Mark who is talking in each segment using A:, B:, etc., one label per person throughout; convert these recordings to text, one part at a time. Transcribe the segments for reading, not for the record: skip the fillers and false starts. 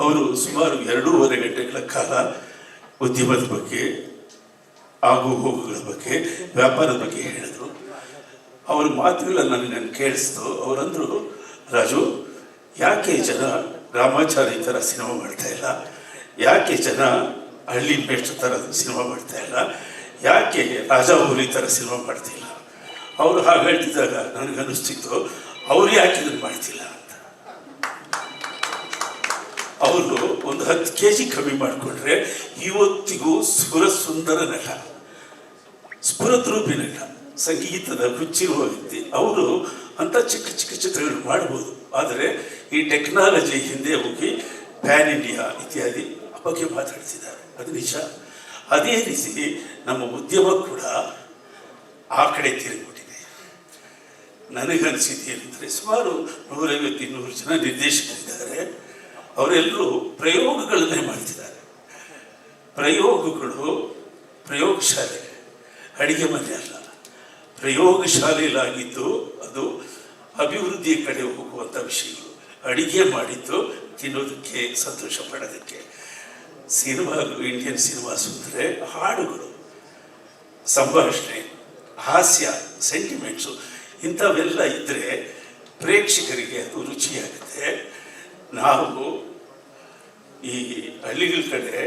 A: ಅವರು ಸುಮಾರು 2.5 ಗಂಟೆಗಳ ಕಾಲ ಉದ್ಯಮದ ಬಗ್ಗೆ, ಆಗು ಹೋಗುಗಳ ಬಗ್ಗೆ, ವ್ಯಾಪಾರದ ಬಗ್ಗೆ ಹೇಳಿದರು. ಅವ್ರ ಮಾತುಗಳನ್ನು ನನಗೆ ಕೇಳಿಸ್ತು. ಅವರಂದರು, ರಾಜು, ಯಾಕೆ ಜನ ರಾಮಾಚಾರಿ ಥರ ಸಿನಿಮಾ ಮಾಡ್ತಾ ಇಲ್ಲ, ಯಾಕೆ ಜನ ಹಳ್ಳಿ ಮೇಷ್ಟ್ರ ಥರ ಸಿನಿಮಾ ಮಾಡ್ತಾ ಇಲ್ಲ, ಯಾಕೆ ರಾಜಾಹುಲಿ ಥರ ಸಿನಿಮಾ ಮಾಡ್ತಿಲ್ಲ? ಅವರು ಹಾಗೆ ಹೇಳ್ತಿದ್ದಾಗ ನನಗನ್ನಿಸ್ತಿತ್ತು, ಅವ್ರು ಯಾಕೆ ಇದನ್ನು ಮಾಡ್ತಿಲ್ಲ ಅಂತ. ಅವರು ಒಂದು 10 kg ಕಮ್ಮಿ ಮಾಡಿಕೊಂಡ್ರೆ ಇವತ್ತಿಗೂ ಸುಂದರ ನಟ, ಸ್ಫುರದ್ರೂಪಿ ನಟ, ಸಂಗೀತದ ಹುಚ್ಚಿರುವ ವ್ಯಕ್ತಿ. ಅವರು ಅಂಥ ಚಿಕ್ಕ ಚಿಕ್ಕ ಚಿತ್ರಗಳು ಮಾಡ್ಬೋದು. ಆದರೆ ಈ ಟೆಕ್ನಾಲಜಿ ಹಿಂದೆ ಹೋಗಿ ಪ್ಯಾನ್ ಇಂಡಿಯಾ ಇತ್ಯಾದಿ ಬಗ್ಗೆ ಮಾತಾಡ್ತಿದ್ದಾರೆ, ಅದು ನಿಜ. ಅದೇ ರೀತಿ ನಮ್ಮ ಉದ್ಯಮ ಕೂಡ ಆ ಕಡೆ ತಿರುಗಿಬಿಟ್ಟಿದೆ. ನನಗನ್ಸಿದ್ದು ಏನಂದರೆ, ಸುಮಾರು 150-200 ಜನ ನಿರ್ದೇಶಕರಿದ್ದಾರೆ. ಅವರೆಲ್ಲರೂ ಪ್ರಯೋಗಗಳನ್ನೇ ಮಾಡ್ತಿದ್ದಾರೆ. ಪ್ರಯೋಗಗಳು ಪ್ರಯೋಗಶಾಲೆ, ಅಡಿಗೆ ಮನೆ ಅಲ್ಲ, ಪ್ರಯೋಗಶಾಲೆಯಲ್ಲಾಗಿದ್ದು ಅದು ಅಭಿವೃದ್ಧಿಯ ಕಡೆ ಹೋಗುವಂಥ ವಿಷಯಗಳು. ಅಡಿಗೆ ಮಾಡಿದ್ದು ತಿನ್ನೋದಕ್ಕೆ, ಸಂತೋಷ ಪಡೋದಕ್ಕೆ. ಸಿನಿಮಾಗಳು, ಇಂಡಿಯನ್ ಸಿನಿಮಾಸ್ ಅಂದರೆ ಹಾಡುಗಳು, ಸಂಭಾಷಣೆ, ಹಾಸ್ಯ, ಸೆಂಟಿಮೆಂಟ್ಸು ಇಂಥವೆಲ್ಲ ಇದ್ದರೆ ಪ್ರೇಕ್ಷಕರಿಗೆ ಅದು ರುಚಿಯಾಗುತ್ತೆ. ನಾವು ಈ ಹಳ್ಳಿಗಳ ಕಡೆ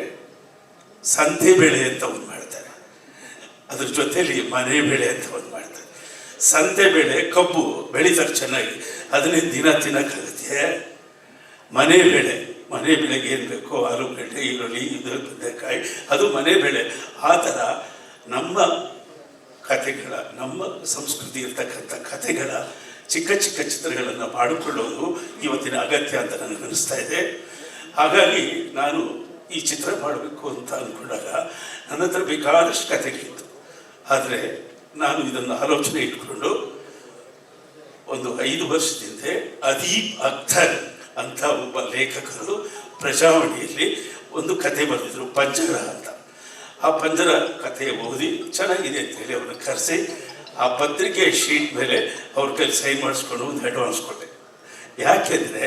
A: ಸಂತೆ ಬೆಳೆ ಅಂತ ಒಂದು ಮಾಡ್ತಾರೆ, ಅದ್ರ ಜೊತೆಯಲ್ಲಿ ಮನೆ ಬೆಳೆ ಅಂತ ಒಂದು ಮಾಡ್ತಾರೆ. ಸಂತೆ ಬೆಳೆ, ಕಬ್ಬು ಬೆಳೀತಾರೆ ಚೆನ್ನಾಗಿ, ಅದನ್ನೇ ದಿನ ತಿನ್ನೋಕ್ಕಾಗುತ್ತೆ. ಮನೆ ಬೆಳೆಗೆ ಏನು ಬೇಕೋ, ಆಲೂಗಡ್ಡೆ, ಈರುಳ್ಳಿ, ಇದು ಬದನೆಕಾಯಿ, ಅದು ಮನೆ ಬೆಳೆ. ಆ ಥರ ನಮ್ಮ ಕಥೆಗಳ, ನಮ್ಮ ಸಂಸ್ಕೃತಿ ಇರ್ತಕ್ಕಂಥ ಕಥೆಗಳ ಚಿಕ್ಕ ಚಿಕ್ಕ ಚಿತ್ರಗಳನ್ನು ಮಾಡಿಕೊಳ್ಳೋದು ಇವತ್ತಿನ ಅಗತ್ಯ ಅಂತ ನನಗನ್ನಿಸ್ತಾ ಇದೆ. ಹಾಗಾಗಿ ನಾನು ಈ ಚಿತ್ರ ಮಾಡಬೇಕು ಅಂತ ಅಂದ್ಕೊಂಡಾಗ ನನ್ನ ಹತ್ರ ಬೇಕಾದಷ್ಟು ಕಥೆಗಳಿತ್ತು. ಆದರೆ ನಾನು ಇದನ್ನು ಆಲೋಚನೆ ಇಟ್ಕೊಂಡು ಒಂದು 5 ವರ್ಷದಿಂದ ಅದೀಪ್ ಅಖ್ತರ್ ಅಂತ ಒಬ್ಬ ಲೇಖಕರು ಪ್ರಜಾವಾಣಿಯಲ್ಲಿ ಒಂದು ಕತೆ ಬರೆದಿದ್ರು, ಪಂಜರ ಅಂತ. ಆ ಪಂಜರ ಕಥೆಯ ಓದಿ ಚೆನ್ನಾಗಿದೆ ಅಂತೇಳಿ ಅವ್ರನ್ನ ಕರೆಸಿ ಆ ಪತ್ರಿಕೆ ಶೀಟ್ ಮೇಲೆ ಅವ್ರ ಕೈಲಿ ಸೈನ್ ಮಾಡಿಸ್ಕೊಂಡು ಒಂದು ಅಡ್ವಾನ್ಸ್ ಕೊಟ್ಟೆ. ಯಾಕೆಂದರೆ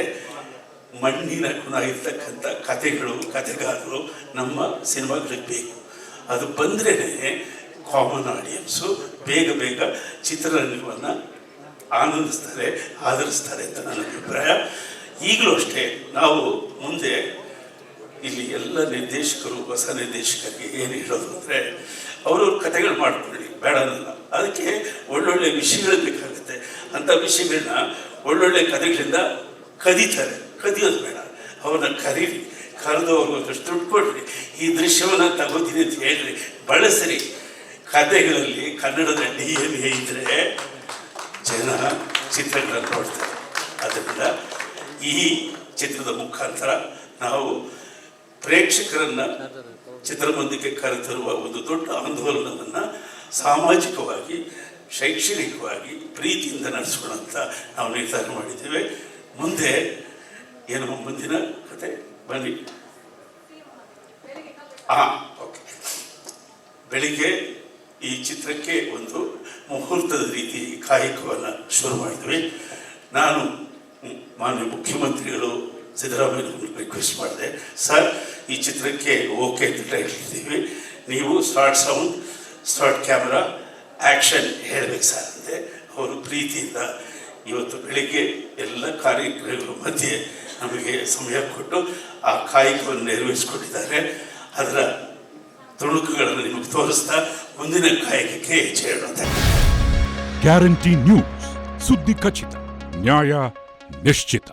A: ಮಣ್ಣಿನ ಗುಣ ಇರ್ತಕ್ಕಂಥ ಕಥೆಗಳು, ಕಥೆಗಾರರು ನಮ್ಮ ಸಿನಿಮಾಗಳಿಗೆ ಬೇಕು. ಅದು ಬಂದ್ರೇ ಕಾಮನ್ ಆಡಿಯನ್ಸು ಬೇಗ ಬೇಗ ಚಿತ್ರರಂಗವನ್ನು ಆನಂದಿಸ್ತಾರೆ, ಆದರಿಸ್ತಾರೆ ಅಂತ ನನ್ನ ಅಭಿಪ್ರಾಯ. ಈಗಲೂ ಅಷ್ಟೇ, ನಾವು ಮುಂದೆ ಇಲ್ಲಿ ಎಲ್ಲ ನಿರ್ದೇಶಕರು, ಹೊಸ ನಿರ್ದೇಶಕರಿಗೆ ಏನು ಹೇಳೋದು ಅಂದರೆ, ಅವ್ರವ್ರ ಕಥೆಗಳು ಮಾಡ್ಕೊಳ್ಳಿ, ಬೇಡ ಅನ್ನಲ್ಲ. ಅದಕ್ಕೆ ಒಳ್ಳೊಳ್ಳೆ ವಿಷಯಗಳು ಬೇಕಾಗುತ್ತೆ. ಅಂಥ ವಿಷಯಗಳನ್ನ ಒಳ್ಳೊಳ್ಳೆ ಕಥೆಗಳಿಂದ ಕದಿಯೋದು ಬೇಡ. ಅವ್ರನ್ನ ಕರೀರಿ, ಕರೆದು ಅವ್ರಿಗೆ ಒಂದಷ್ಟು ದುಡ್ಡು ಕೊಡ್ರಿ, ಈ ದೃಶ್ಯವನ್ನು ತಗೋತೀನಿ ಅಂತ ಹೇಳ್ರಿ, ಬಳಸ್ರಿ. ಕಥೆಗಳಲ್ಲಿ ಕನ್ನಡದ DNA ಇದ್ದರೆ ಜನ ಚಿತ್ರಗಳನ್ನು ನೋಡ್ತಾರೆ. ಅದರಿಂದ ಈ ಚಿತ್ರದ ಮುಖಾಂತರ ನಾವು ಪ್ರೇಕ್ಷಕರನ್ನು ಚಿತ್ರಮಂದಿರಕ್ಕೆ ಕರೆತರುವ ಒಂದು ದೊಡ್ಡ ಆಂದೋಲನವನ್ನು ಸಾಮಾಜಿಕವಾಗಿ, ಶೈಕ್ಷಣಿಕವಾಗಿ ಪ್ರೀತಿಯಿಂದ ನಡೆಸೋಣಂತ ನಾವು ನಿರ್ಧಾರ ಮಾಡಿದ್ದೇವೆ. ಮುಂದೆ ಏನು ಮುಂದಿನ ಕತೆ ಬನ್ನಿ. ಓಕೆ, ಬೆಳಿಗ್ಗೆ ಈ ಚಿತ್ರಕ್ಕೆ ಒಂದು ಮುಹೂರ್ತದ ರೀತಿ ಕಾಯಕವನ್ನು ಶುರು ಮಾಡಿದ್ವಿ. ನಾನು ಮಾನ್ಯ ಮುಖ್ಯಮಂತ್ರಿಗಳು ಸಿದ್ದರಾಮಯ್ಯ ರಿಕ್ವೆಸ್ಟ್ ಮಾಡಿದೆ, ಸರ್ ಈ ಚಿತ್ರಕ್ಕೆ ಓಕೆ ಅಂತ ಟೈಟಲ್ ಇದ್ದೀವಿ, ನೀವು start sound, start camera, action ಹೇಳಬೇಕು ಸರ್ ಅಂದೆ. ಅವರು ಪ್ರೀತಿಯಿಂದ ಇವತ್ತು ಬೆಳಿಗ್ಗೆ ಎಲ್ಲ ಕಾರ್ಯಕ್ರಮಗಳ ಮಧ್ಯೆ ನಮಗೆ ಸಮಯ ಕೊಟ್ಟು ಆ ಕಾಯಕವನ್ನು ನೆರವೇರಿಸಿಕೊಟ್ಟಿದ್ದಾರೆ. ಅದರ ತುಣುಕುಗಳನ್ನು ನಿಮಗೆ ತೋರಿಸ್ತಾ ಮುಂದಿನ ಕಾಯಕಕ್ಕೆ ಹೆಜ್ಜೆ ಇಡುತ್ತೆ.
B: ಗ್ಯಾರಂಟಿ ನ್ಯೂಸ್, ಸುದ್ದಿ ಖಚಿತ, ನ್ಯಾಯ ನಿಶ್ಚಿತ.